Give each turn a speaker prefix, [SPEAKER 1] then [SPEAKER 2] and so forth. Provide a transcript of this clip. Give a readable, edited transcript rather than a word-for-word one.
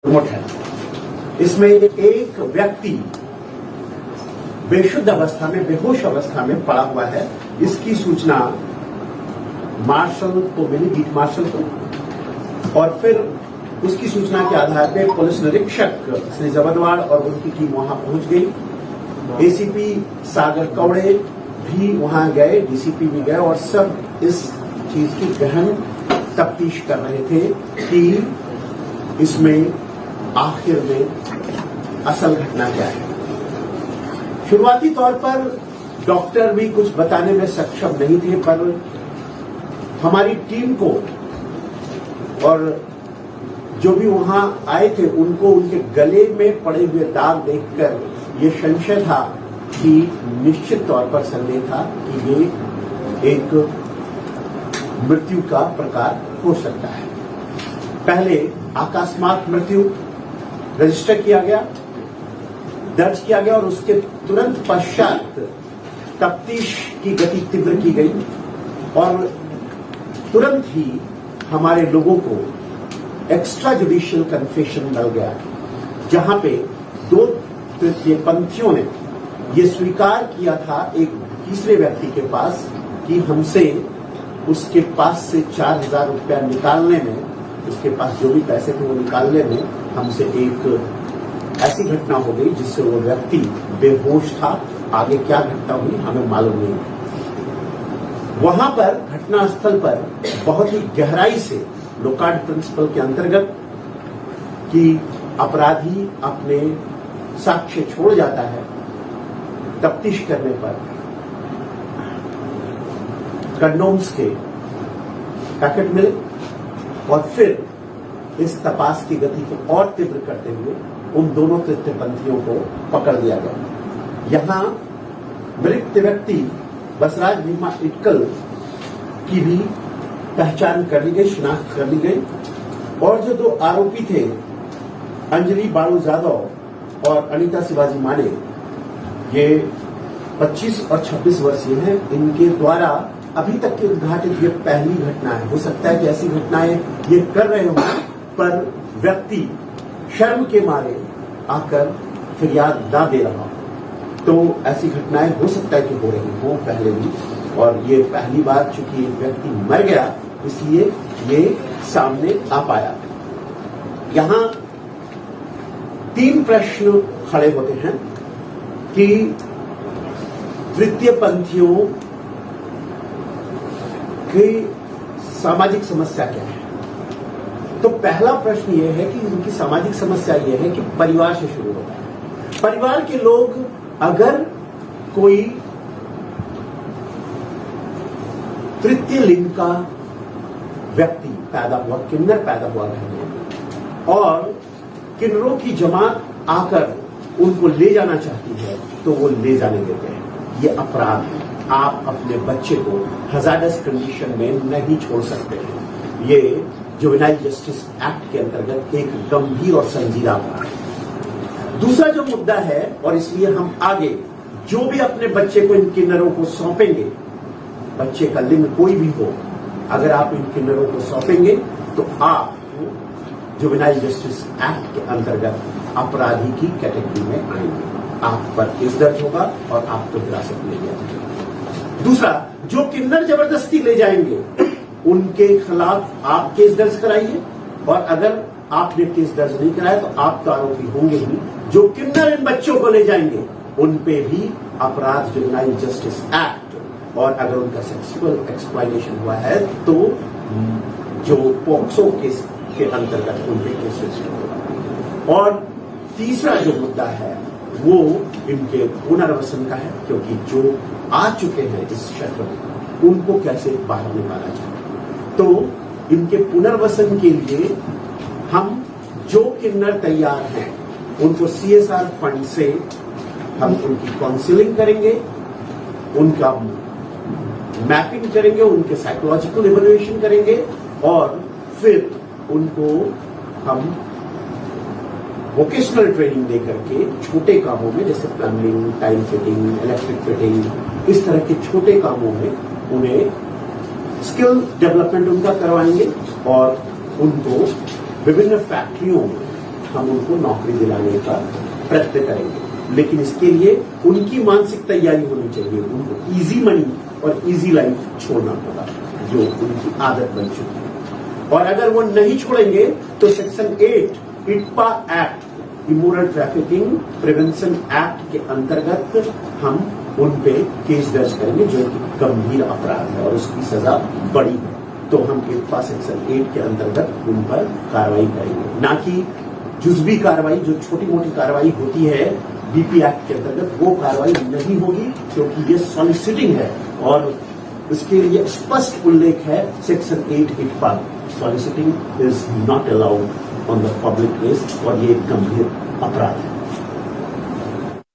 [SPEAKER 1] Remote है। इसमें एक व्यक्ति बेशुद्ध अवस्था में, बेहोश अवस्था में पड़ा हुआ है। इसकी सूचना मार्शल को मिली, बीट मार्शल को, और फिर उसकी सूचना के आधार पर पुलिस निरीक्षक श्री जबरवाड़ और उनकी टीम वहां पहुंच गई। एसीपी सागर कौड़े भी वहां गए, डीसीपी भी गए, और सब इस चीज की गहन तफ्तीश कर रहे थे कि इसमें आखिर में असल घटना क्या है। शुरुआती तौर पर डॉक्टर भी कुछ बताने में सक्षम नहीं थे, पर हमारी टीम को और जो भी वहां आए थे उनको उनके गले में पड़े हुए दाग देखकर ये संशय था कि निश्चित तौर पर संदेह था कि ये एक मृत्यु का प्रकार हो सकता है। पहले अकस्मात मृत्यु रजिस्टर किया गया, दर्ज किया गया, और उसके तुरंत पश्चात तफ्तीश की गति तीव्र की गई और तुरंत ही हमारे लोगों को एक्स्ट्रा जुडिशियल कन्फेशन मिल गया, जहां पे 2 तृतीयपंथियों ने ये स्वीकार किया था एक तीसरे व्यक्ति के पास कि हमसे उसके पास से 4,000 रुपया निकालने में, उसके पास जो भी पैसे थे वो निकालने में हमसे एक ऐसी घटना हो गई जिससे वो व्यक्ति बेहोश था। आगे क्या घटना हुई हमें मालूम नहीं। वहां पर घटनास्थल पर बहुत ही गहराई से लोकार्ड प्रिंसिपल के अंतर्गत कि अपराधी अपने साक्ष्य छोड़ जाता है, तफ्तीश करने पर कंडोम्स के पैकेट मिले और फिर इस तपास की गति को और तीव्र करते हुए उन दोनों तृतीयपंथियों को पकड़ लिया गया। यहां मृत व्यक्ति बसराज भीमा इटकल की भी पहचान कर ली गई, शिनाख्त कर ली गई, और जो 2 आरोपी थे अंजलि बाळू जाधव और अनीता शिवाजी माने, ये 25 और 26 वर्षीय हैं। इनके द्वारा अभी तक की उद्घाटित ये पहली घटना है। हो सकता है कि ऐसी घटनाएं ये कर रहे हों, पर व्यक्ति शर्म के मारे आकर फरियाद ना दे रहा, तो ऐसी घटनाएं हो सकता है कि हो रही हो पहले भी, और ये पहली बार चूंकि एक व्यक्ति मर गया इसलिए ये सामने आ पाया। यहां 3 प्रश्न खड़े होते हैं कि तृतीयपंथियों की सामाजिक समस्या क्या है। तो पहला प्रश्न यह है कि उनकी सामाजिक समस्या यह है कि परिवार से शुरू होता है। परिवार के लोग, अगर कोई तृतीय लिंग का व्यक्ति पैदा हुआ, किन्नर पैदा हुआ घर में, और किन्नरों की जमात आकर उनको ले जाना चाहती है तो वो ले जाने देते हैं। ये अपराध है। आप अपने बच्चे को हजार्डस कंडीशन में नहीं छोड़ सकते हैं। ये जुवेनाइल जस्टिस एक्ट के अंतर्गत एक गंभीर और संजीदा अपराध है। दूसरा जो मुद्दा है, और इसलिए हम आगे जो भी अपने बच्चे को इन किन्नरों को सौंपेंगे, बच्चे का लिंग कोई भी हो, अगर आप इन किन्नरों को सौंपेंगे तो आप जुवेनाइल जस्टिस एक्ट के अंतर्गत अपराधी की कैटेगरी में आएंगे। आप पर केस दर्ज होगा और आपको हिरासत में लिया जाएगा। दूसरा, जो किन्नर जबरदस्ती ले जाएंगे उनके खिलाफ आप केस दर्ज कराइए, और अगर आपने केस दर्ज नहीं कराया तो आप तो आरोपी होंगे ही। जो किन्नर इन बच्चों को ले जाएंगे उन पे भी अपराध जुवेनाइल जस्टिस एक्ट, और अगर उनका सेक्सुअल एक्सप्लॉयटेशन हुआ है तो जो पॉक्सो केस के अंतर्गत उन पे केस रजिस्टर होगा। और तीसरा जो मुद्दा है वो इनके पुनर्वसन का है, क्योंकि जो आ चुके हैं इस क्षेत्र में उनको कैसे बाहर निकाला जाए। तो इनके पुनर्वसन के लिए हम जो किन्नर तैयार हैं उनको CSR फंड से हम उनकी काउंसलिंग करेंगे, उनका मैपिंग करेंगे, उनके साइकोलॉजिकल इवैल्यूएशन करेंगे, और फिर उनको हम वोकेशनल ट्रेनिंग दे करके छोटे कामों में, जैसे plumbing, tile fitting, electric fitting, इस तरह के छोटे कामों में उन्हें स्किल डेवलपमेंट उनका करवाएंगे और उनको विभिन्न फैक्ट्रियों में हम उनको नौकरी दिलाने का प्रयत्न करेंगे। लेकिन इसके लिए उनकी मानसिक तैयारी होनी चाहिए। उनको इजी मनी और इजी लाइफ छोड़ना होगा, जो उनकी आदत बन चुकी है। और अगर वो नहीं छोड़ेंगे तो section 8 ITPA act, immoral trafficking prevention act के अंतर्गत हम उन पे केस दर्ज करेंगे, जो कि गंभीर अपराध है और उसकी सजा बड़ी है। तो हम इटपा सेक्शन 8 के अंतर्गत उन पर कार्रवाई करेंगे, ना कि जुजबी कार्रवाई जो छोटी मोटी कार्रवाई होती है बीपी एक्ट के अंतर्गत, वो कार्रवाई नहीं होगी, क्योंकि ये सॉलिसिटिंग है और इसके लिए स्पष्ट उल्लेख है section 8 ITPA. Soliciting is not allowed on the public place और ये एक गंभीर अपराध है।